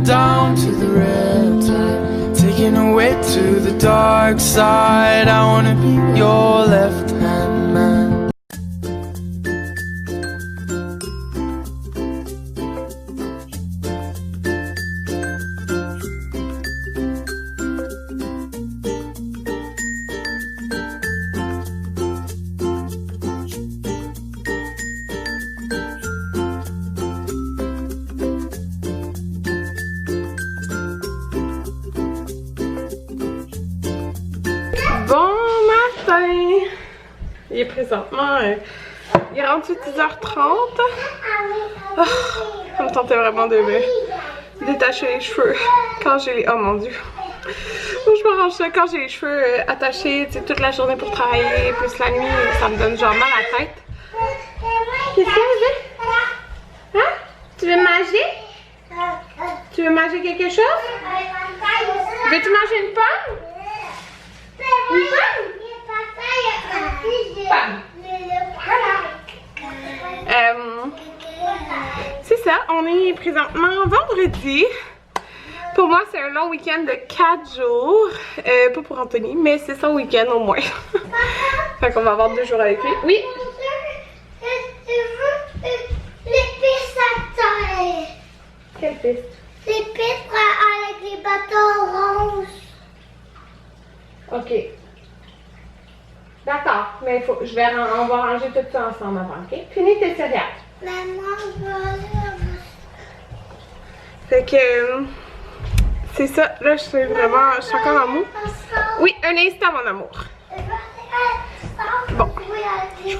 down to the riptide, taking away to the dark side. I wanna be your left hand man. Il est présentement, il est rendu 10h30. Oh, ça me tentait vraiment de me détacher les cheveux quand j'ai les... Oh mon dieu. Je me range ça quand j'ai les cheveux attachés toute la journée pour travailler, plus la nuit, ça me donne genre mal à la tête. Qu'est-ce que tu veux? Hein? Tu veux manger? Tu veux manger quelque chose? Veux-tu manger une pomme? Une pomme? C'est ça, on est présentement vendredi. Pour moi, c'est un long week-end de 4 jours. Pas pour Anthony, mais c'est son week-end au moins. Fait qu'on va avoir 2 jours avec lui. Oui? Les pistes à terre. Quelle piste? Les pistes avec les bateaux rouges. Ok. D'accord, mais on va ranger tout ça ensemble avant, ok? Finis tes céréales. Maman, je veux aller. Fait que c'est ça, là je suis encore en mou. Oui, un instant mon amour. Bon, je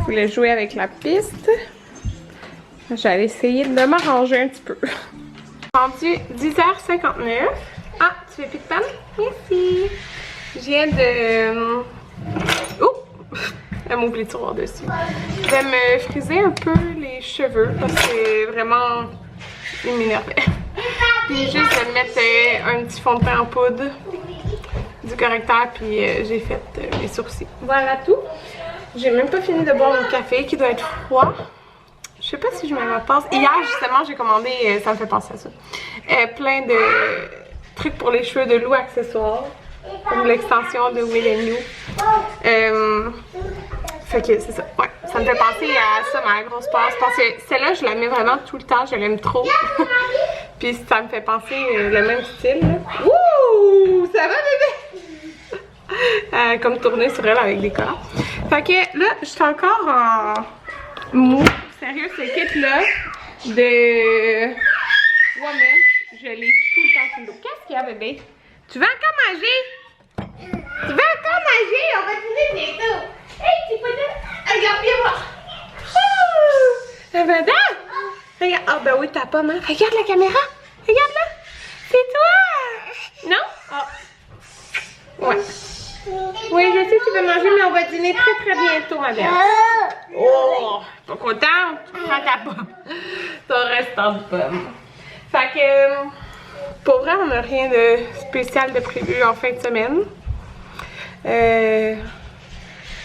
voulais jouer avec la piste. J'allais essayer de m'arranger un petit peu. Rendu 10h59. Ah, tu fais plus de panne? Merci. Je viens de... Oh! Elle m'oublie de tiroir dessus. Je vais me friser un peu les cheveux parce que vraiment, ils m'énervaient. Puis juste de mettre un petit fond de teint en poudre, du correcteur, puis j'ai fait mes sourcils. Voilà tout. J'ai même pas fini de boire mon café qui doit être froid. Je sais pas si je me la passe. Hier, justement, j'ai commandé, ça me fait penser à ça, plein de trucs pour les cheveux de Lou accessoires. Comme l'extension de Will & You. Fait que c'est ça. Ouais, ça me fait penser à ça, ma grosse passe. Parce que celle-là, je la mets vraiment tout le temps. Je l'aime trop. Puis ça me fait penser le même style. Là. Ouh! Ça va, bébé? Comme tourner sur elle avec des collants. Fait que là, je suis encore en mou. Sérieux, ce kit-là de Woman, je l'ai tout le temps sur le dos. Qu'est-ce qu'il y a, bébé? Tu veux encore manger? Tu veux encore manger? On va dîner bientôt. Hey, petit pote! Regarde, viens voir. Madame! Regarde. Ah, ben oui, ta pomme, hein? Regarde la caméra. Regarde là. C'est toi. Non? Ah. Ouais. Oui, je sais que tu veux manger, mais on va dîner très bientôt, ma belle. Oh! Pas contente? Prends ta pomme. Ton restant de pomme. Fait que... Pour vrai, on n'a rien de spécial de prévu en fin de semaine.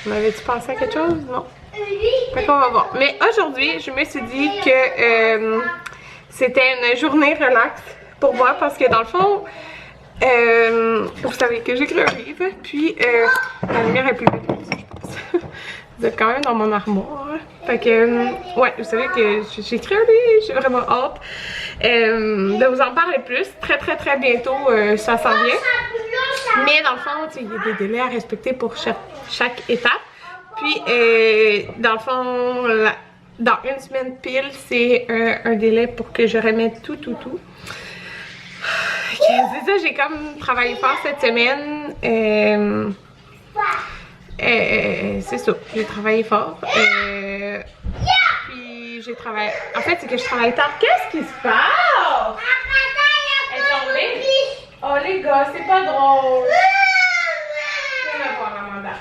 On avait-tu pensé à quelque chose? Non. Fait qu'on va voir. Mais aujourd'hui, je me suis dit que c'était une journée relax pour moi parce que dans le fond, vous savez que j'écris un livre, puis la lumière est plus belle que ça, je pense. Vous êtes quand même dans mon armoire. Fait que, ouais, vous savez que j'écris un livre, j'ai vraiment hâte de vous en parler plus. Très bientôt, ça s'en vient. Mais dans le fond, il y a des délais à respecter pour chaque étape. Puis, dans le fond, dans une semaine pile, c'est un délai pour que je remette tout. C'est ça, j'ai comme travaillé fort cette semaine. C'est ça, j'ai travaillé fort. Puis j'ai travaillé. En fait, c'est que je travaille tard. Qu'est-ce qui se passe? Elle est tombée? Oh les gars, c'est pas drôle. Viens me voir, Amanda.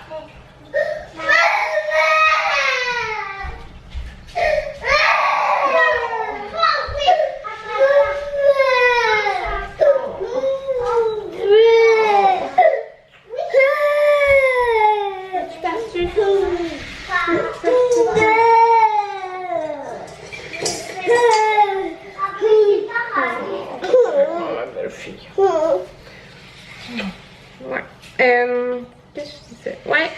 fille. Ouais. Qu'est-ce que je disais? Ouais,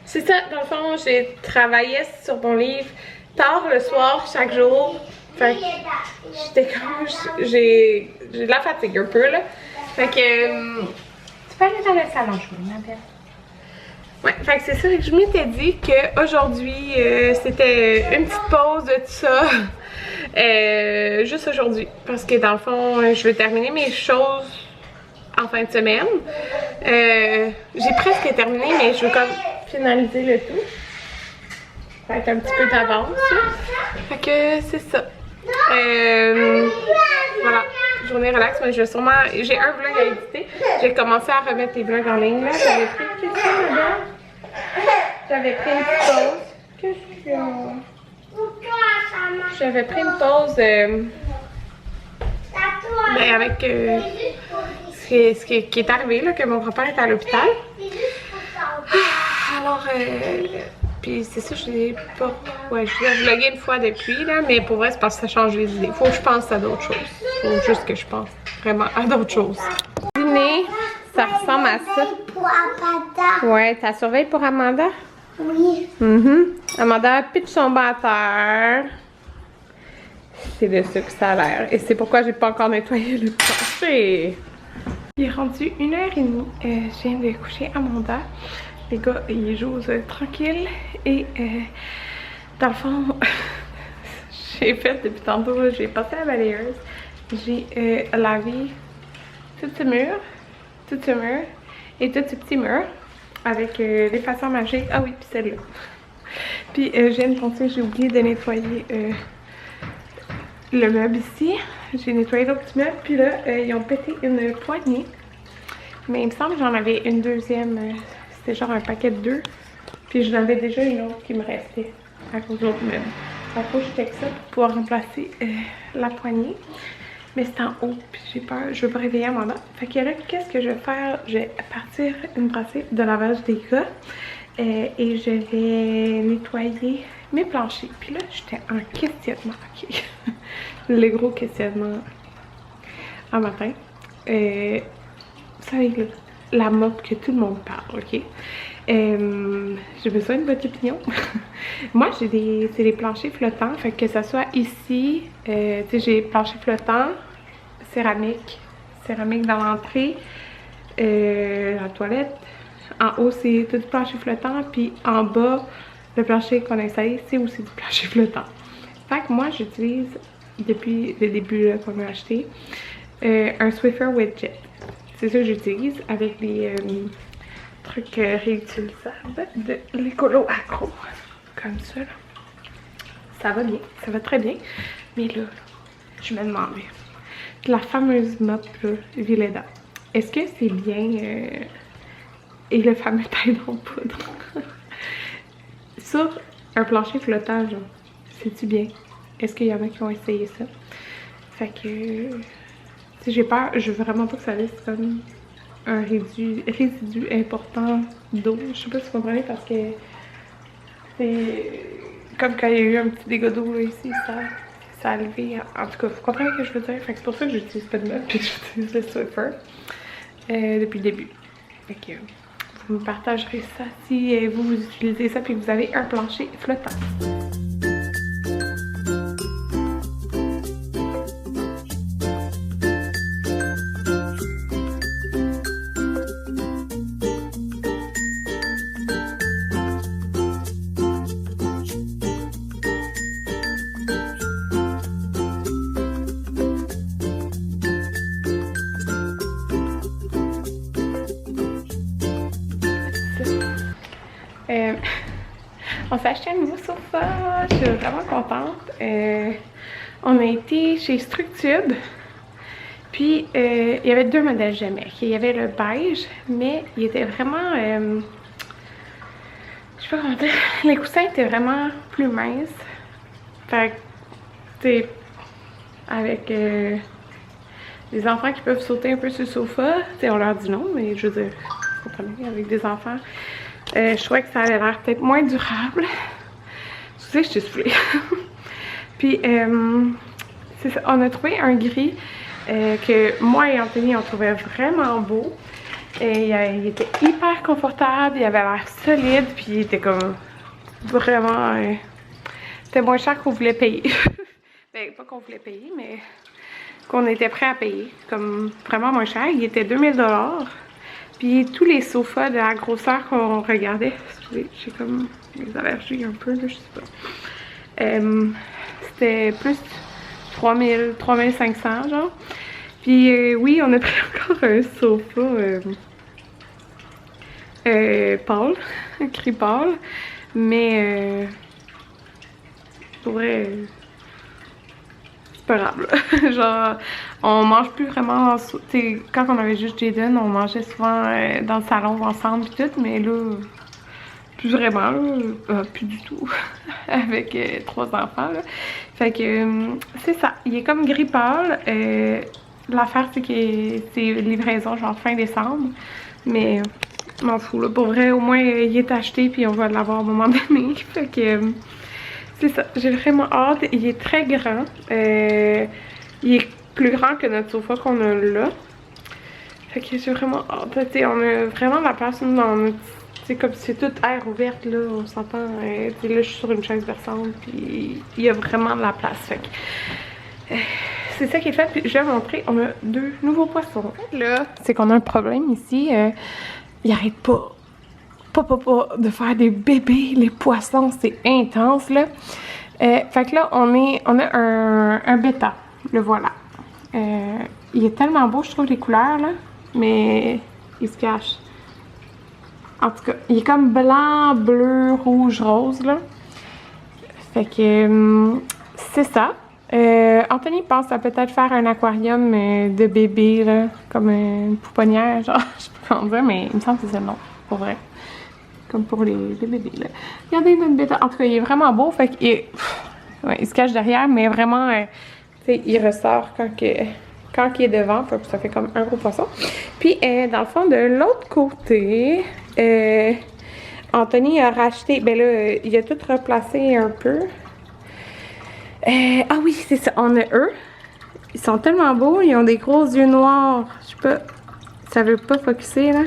c'est ça. Dans le fond, j'ai travaillé sur mon livre tard le soir, chaque jour. Fait que j'étais comme. J'ai de la fatigue un peu, là. Fait que. Tu peux aller dans le salon, je ma belle. Ouais, fait que c'est ça. Je m'étais dit qu'aujourd'hui, c'était une petite pause de tout ça. Juste aujourd'hui. Parce que dans le fond, je veux terminer mes choses en fin de semaine. J'ai presque terminé, mais je veux comme finaliser le tout. Fait un petit peu d'avance. Fait que c'est ça. Voilà, journée relax, mais j'ai un vlog à éditer. J'ai commencé à remettre les vlogs en ligne là. J'avais pris une petite pause. Qu'est-ce que j'avais pris une pause ben avec ce qui est arrivé là, que mon grand-père est à l'hôpital. Alors puis c'est ça, je l'ai pas. Ouais, je l'ai vlogué une fois depuis, là, mais pour vrai, c'est parce que ça change les idées. Faut que je pense à d'autres choses. Faut juste que je pense vraiment à d'autres choses. Dîner, ça ressemble à ça. Pour Amanda. Ouais, t'as surveillé pour Amanda? Oui. Amanda pitch son banc à terre. C'est de ça que ça a l'air. Et c'est pourquoi j'ai pas encore nettoyé le plancher. Il est rendu 1h30. Je viens de coucher Amanda. Les gars, ils jouent tranquille et dans le fond, j'ai fait depuis tantôt, j'ai passé la balayeuse, j'ai lavé tout ce mur et tout ce petit mur avec l'effaceur magique. Ah oui, puis celle-là. Puis je viens de penser, j'ai oublié de nettoyer le meuble ici. J'ai nettoyé l'autre petit meuble, puis là, ils ont pété une poignée. Mais il me semble que j'en avais une deuxième. C'était genre un paquet de 2. Puis j'en avais déjà une autre qui me restait à cause de l'autre meuble. Donc faut que je check ça pour pouvoir remplacer la poignée. Mais c'est en haut, puis j'ai peur. Je veux pas réveiller Amanda. Fait que là, qu'est-ce que je vais faire? Je vais partir une brassée de lavage des gars. Et je vais nettoyer mes planchers. Puis là, j'étais en questionnement. Ok. Le gros questionnement un matin. Vous savez, là, la mop que tout le monde parle, ok? J'ai besoin de votre opinion. Moi, c'est des planchers flottants, fait que ça soit ici, tu sais, j'ai plancher flottant, céramique dans l'entrée, la toilette. En haut, c'est tout du plancher flottant, puis en bas, le plancher qu'on a installé, c'est aussi du plancher flottant. Fait que moi, j'utilise, depuis le début qu'on a acheté, un Swiffer Widget. C'est ça que j'utilise avec les trucs réutilisables de l'écolo accro. Comme ça, là. Ça va bien, ça va très bien. Mais là, je me demandais, la fameuse mop, là, Vileda, est-ce que c'est bien... et le fameux taille en poudre. Sur un plancher flottant, genre, c'est-tu bien? Est-ce qu'il y en a qui ont essayé ça? Fait que... Si j'ai peur, je veux vraiment pas que ça laisse comme un résidu important d'eau. Je sais pas si vous comprenez parce que c'est comme quand il y a eu un petit dégât d'eau ici, ça a levé. En tout cas, vous comprenez ce que je veux dire? Fait que c'est pour ça que j'utilise pas de meuble puis j'utilise le Swiffer depuis le début. Fait que vous me partagerez ça si vous utilisez ça puis vous avez un plancher flottant. On s'est acheté un nouveau sofa, je suis vraiment contente. On a été chez Structube, puis il y avait deux modèles j'aimais. Il y avait le beige, mais il était vraiment, je sais pas comment dire, les coussins étaient vraiment plus minces. Fait que, tu sais, avec des enfants qui peuvent sauter un peu sur le sofa, tu sais, on leur dit non, mais je veux dire, vous comprenez, avec des enfants. Je trouvais que ça avait l'air peut-être moins durable. Je sais que je suis soufflée. Puis, c'est ça, on a trouvé un gris que moi et Anthony on trouvait vraiment beau. Et il était hyper confortable, il avait l'air solide, puis il était comme vraiment... c'était moins cher qu'on voulait payer. Ben, pas qu'on voulait payer, mais qu'on était prêt à payer. Comme vraiment moins cher. Il était 2000 $. Puis tous les sofas de la grosseur qu'on regardait... Excusez, j'ai comme des allergies un peu, là, je sais pas. C'était plus 3000, 3500 genre. Puis oui, on a pris encore un sofa pâle, écrit pâle, mais pour vrai, c'est pas grave là. Genre, on mange plus vraiment, tu sais, quand on avait juste Jaden, on mangeait souvent dans le salon ensemble et tout, mais là, plus vraiment, là, plus du tout, avec 3 enfants là. Fait que c'est ça, il est comme gris pâle. L'affaire, c'est que c'est livraison genre fin décembre. Mais m'en fous, là. Pour vrai, au moins, il est acheté puis on va l'avoir au moment donné. Fait que c'est ça. J'ai vraiment hâte. Il est très grand. Il est plus grand que notre sofa qu'on a là. Fait que j'ai vraiment hâte. Tu sais, on a vraiment la place nous, dans notre... C'est comme si c'est toute air ouverte, là. On s'entend. Tu sais, là, je suis sur une chaise versante. Puis il y a vraiment de la place. Fait que... c'est ça qui est fait, puis je vais vous montrer, on a 2 nouveaux poissons. Là, c'est qu'on a un problème ici, ils arrêtent pas de faire des bébés, les poissons, c'est intense là. Fait que là, on a un bêta, le voilà. Il est tellement beau, je trouve, les couleurs là, mais il se cache. En tout cas, il est comme blanc, bleu, rouge, rose là. Fait que c'est ça. Anthony pense à peut-être faire un aquarium de bébé, là, comme une pouponnière, genre, je peux pas en dire, mais il me semble que c'est ça le nom, pour vrai. Comme pour les bébés, là. Regardez notre bêta, en tout cas, il est vraiment beau, fait qu'il ouais, il se cache derrière, mais vraiment, tu sais, il ressort quand il est devant, ça fait comme un gros poisson. Puis, dans le fond, de l'autre côté, Anthony a racheté, ben là, il a tout replacé un peu. Ah oui, c'est ça, on a eux. Ils sont tellement beaux, ils ont des gros yeux noirs. Je sais pas, ça veut pas focusser là.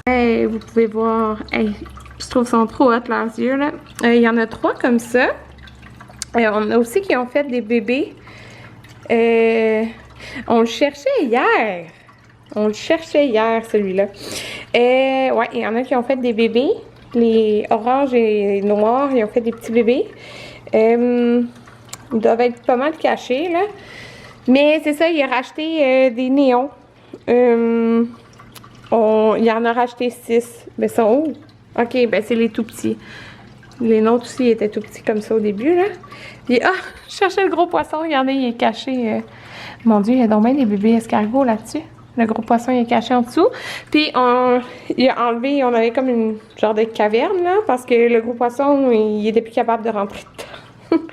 Hey, vous pouvez voir, hey, je trouve qu'ils sont trop hot leurs yeux là. Il y en a 3 comme ça. On a aussi qui ont fait des bébés. On le cherchait hier. Celui-là. Ouais, il y en a qui ont fait des bébés. Les oranges et noirs, ils ont fait des petits bébés. Ils doivent être pas mal cachés, là. Mais c'est ça, il a racheté des néons. Il en a racheté 6. Ben, ils sont où? Ok, ben c'est les tout petits. Les nôtres aussi étaient tout petits comme ça au début, là. Puis, je cherchais le gros poisson. Regardez, il est caché. Mon Dieu, il y a donc bien des bébés escargots là-dessus. Le gros poisson, il est caché en dessous. Puis, il a enlevé, on avait comme une genre de caverne, là, parce que le gros poisson, il était plus capable de rentrer dedans.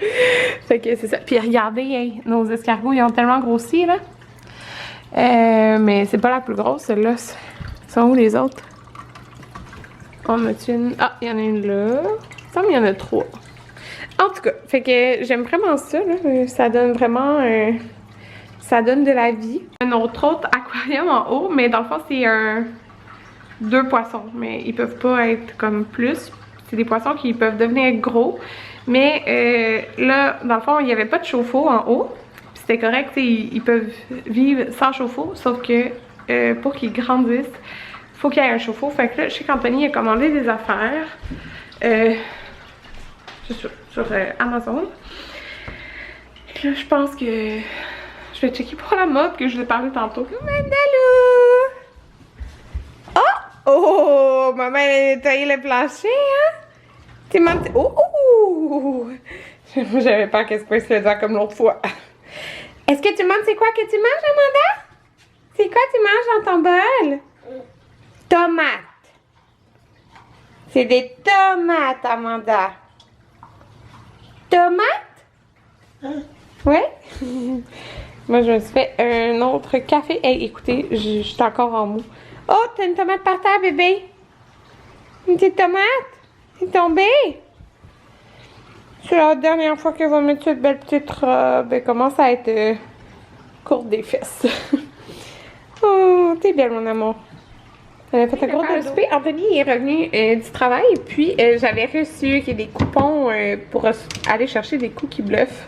Fait que c'est ça. Puis regardez, hey, nos escargots, ils ont tellement grossi, là. Mais c'est pas la plus grosse, celle-là. Sont où les autres? On a-tu une... Ah, il y en a une là. Il semble qu'il y en a 3. En tout cas, fait que j'aime vraiment ça, là. Ça donne vraiment... ça donde de la vie. Notre autre aquarium en haut, mais dans le fond, c'est 2 poissons. Mais ils peuvent pas être comme plus. C'est des poissons qui peuvent devenir gros. Mais là, dans le fond, il n'y avait pas de chauffe-eau en haut. C'était correct, ils peuvent vivre sans chauffe-eau. Sauf que pour qu'ils grandissent, il faut qu'il y ait un chauffe-eau. Fait que là, je sais qu'Anthony a commandé des affaires sur Amazon. Là, je pense que je vais checker pour la mode que je vous ai parlé tantôt. Mandalou! Oh! Maman, elle a nettoyé le plancher, hein? T'es menti. Oh! J'avais peur qu'elle se pince le doigt comme l'autre fois. Est-ce que tu demandes c'est quoi que tu manges, Amanda? C'est quoi tu manges dans ton bol? Tomates. C'est des tomates, Amanda. Tomates? Ouais? Moi, je me suis fait un autre café. Hey, écoutez, je suis encore en mou. Oh, t'as une tomate par terre, bébé? Une petite tomate? C'est tombé? C'est la dernière fois qu'elle va mettre cette belle petite robe. Elle commence à être courbe des fesses. Oh, t'es belle, mon amour. Elle a fait un gros dodo. Anthony est revenu du travail, puis j'avais reçu des coupons pour aller chercher des cookies bluff.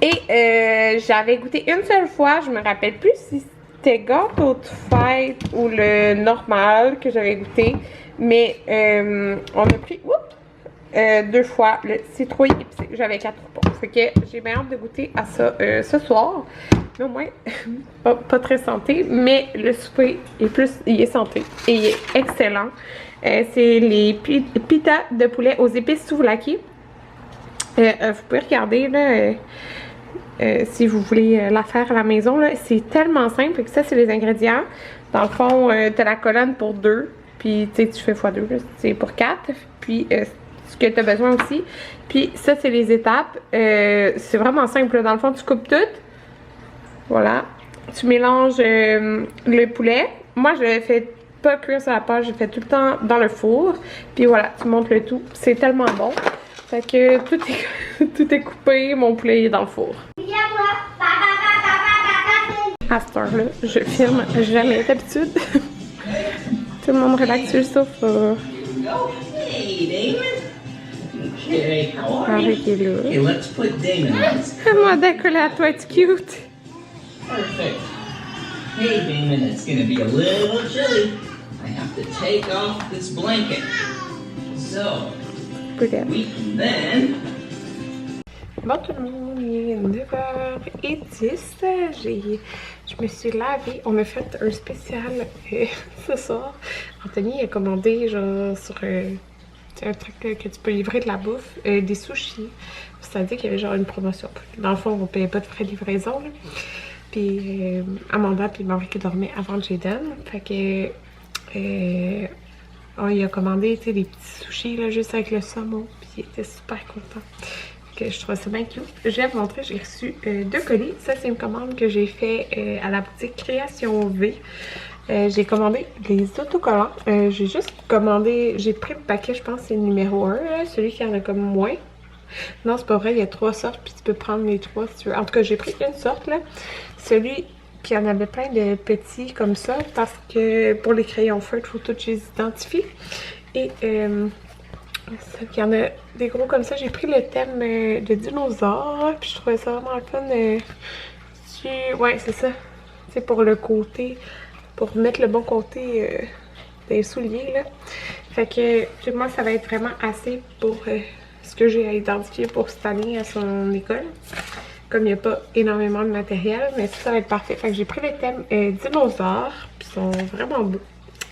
Et j'avais goûté une seule fois, je me rappelle plus si c'était gâteau de fête ou le normal que j'avais goûté, mais on a pris 2 fois le citrouille épicé. J'avais 4 coupons. Fait que j'ai bien hâte de goûter à ça ce soir. Mais au moins, pas très santé, mais le souper il est santé et il est excellent. C'est les pitas de poulet aux épices souvlaki. Vous pouvez regarder là, si vous voulez la faire à la maison. C'est tellement simple. Que ça, c'est les ingrédients. Dans le fond, tu as la colonne pour 2. Puis tu fais x2, c'est pour 4. Puis ce que tu as besoin aussi. Puis ça, c'est les étapes. C'est vraiment simple. Dans le fond, tu coupes tout. Voilà. Tu mélanges le poulet. Moi, je le fais pas cuire sur la pâte. Je le fais tout le temps dans le four. Puis voilà, tu montes le tout. C'est tellement bon. Fait que tout est coupé. Mon poulet est dans le four. À cette heure-là, je filme jamais d'habitude. Tout le monde relaxe juste sauf Hey, how are Harry you? qui est là. Okay, let's put Damon on. Moi décoller à toi, it's cute. Perfect. Hey, Damon, it's gonna be a little chilly. I have to take off this blanket. So, Peut-être. we can then... Bon tout le monde, il est 9h10. Je me suis lavée. On a fait un spécial ce soir. Anthony a commandé genre sur un truc que tu peux livrer de la bouffe, des sushis. C'est-à-dire qu'il y avait genre une promotion. Dans le fond, on ne payait pas de frais de livraison. Là. Puis Amanda puis Marie qui dormait avant Jaden. Fait que il a commandé des petits sushis là, juste avec le saumon. Puis il était super content. Je trouvais ça bien cute. Je vais vous montrer, j'ai reçu 2 colis. Ça, c'est une commande que j'ai fait à la boutique Création V. J'ai commandé des autocollants. J'ai juste commandé, j'ai pris le paquet, je pense c'est le numéro 1, là, celui qui en a comme moins. Non, c'est pas vrai, il y a 3 sortes, puis tu peux prendre les 3 si tu veux. En tout cas, j'ai pris une sorte, là. Celui qui en avait plein de petits comme ça, parce que pour les crayons feutres, il faut tous les identifier. Et il y en a des gros comme ça. J'ai pris le thème de dinosaures. Puis je trouvais ça vraiment le fun. Ouais, c'est ça. C'est pour le côté. Pour mettre le bon côté des souliers. Là. Fait que moi, ça va être vraiment assez pour ce que j'ai à identifier pour cette année à son école. Comme il n'y a pas énormément de matériel. Mais ça va être parfait. Fait que j'ai pris le thème dinosaures. Puis ils sont vraiment beaux.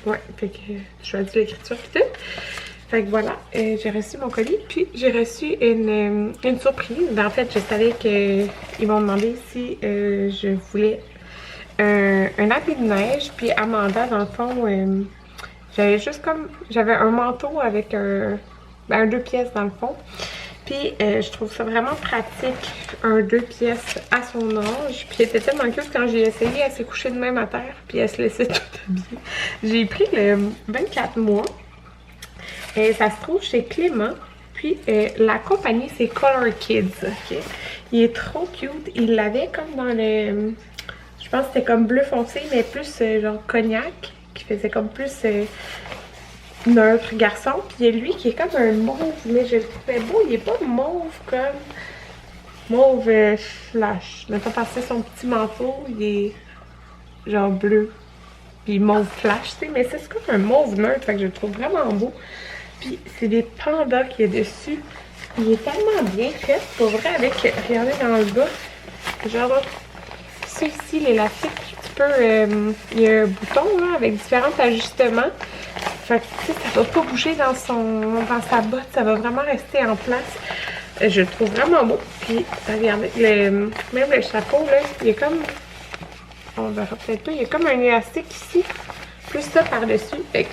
Ouais, fait que je choisis l'écriture et tout. Fait que voilà, j'ai reçu mon colis, puis j'ai reçu une surprise. Ben, en fait, je savais qu'ils m'ont demandé si je voulais un habit de neige, puis Amanda, dans le fond, j'avais un manteau avec un 2 pièces dans le fond. Puis je trouve ça vraiment pratique, un 2 pièces à son âge. Puis elle était tellement cute quand j'ai essayé, elle s'est couchée de même à terre, puis elle se laissait tout habiller. J'ai pris le 24 mois. Ça se trouve chez Clément. Puis la compagnie, c'est Color Kids. Okay? Il est trop cute. Il l'avait comme dans le... Je pense que c'était comme bleu foncé, mais plus genre cognac. Qui faisait comme plus neutre garçon. Puis il y a lui qui est comme un mauve. Mais je le trouvais beau. Il est pas mauve comme... Mauve flash. Mais pas parce que son petit manteau, il est genre bleu. Puis mauve flash, tu sais. Mais c'est comme un mauve neutre. Fait que je le trouve vraiment beau. Puis c'est des pandas qu'il y a dessus. Il est tellement bien fait. Pour vrai, avec, regardez dans le bas. Genre, ça ici, l'élastique, tu peux, il y a un bouton là, avec différents ajustements. Fait que tu sais, ça va pas bouger dans sa botte. Ça va vraiment rester en place. Je le trouve vraiment beau. Puis, regardez, même le chapeau, là, il y a comme, on verra peut-être pas, il y a comme un élastique ici. Plus ça par-dessus. Puis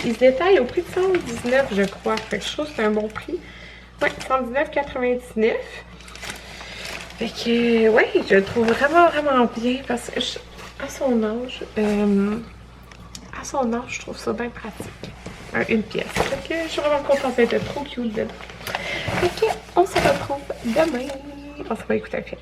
il se détaille au prix de 119, je crois. Fait que je trouve que c'est un bon prix. Ouais, 119,99. Fait que, ouais, je le trouve vraiment, vraiment bien. Parce que à son âge, je trouve ça bien pratique. Une pièce. Fait que je suis vraiment contente d'être trop cute dedans. Fait que, on se retrouve demain. On s'en va écouter un film.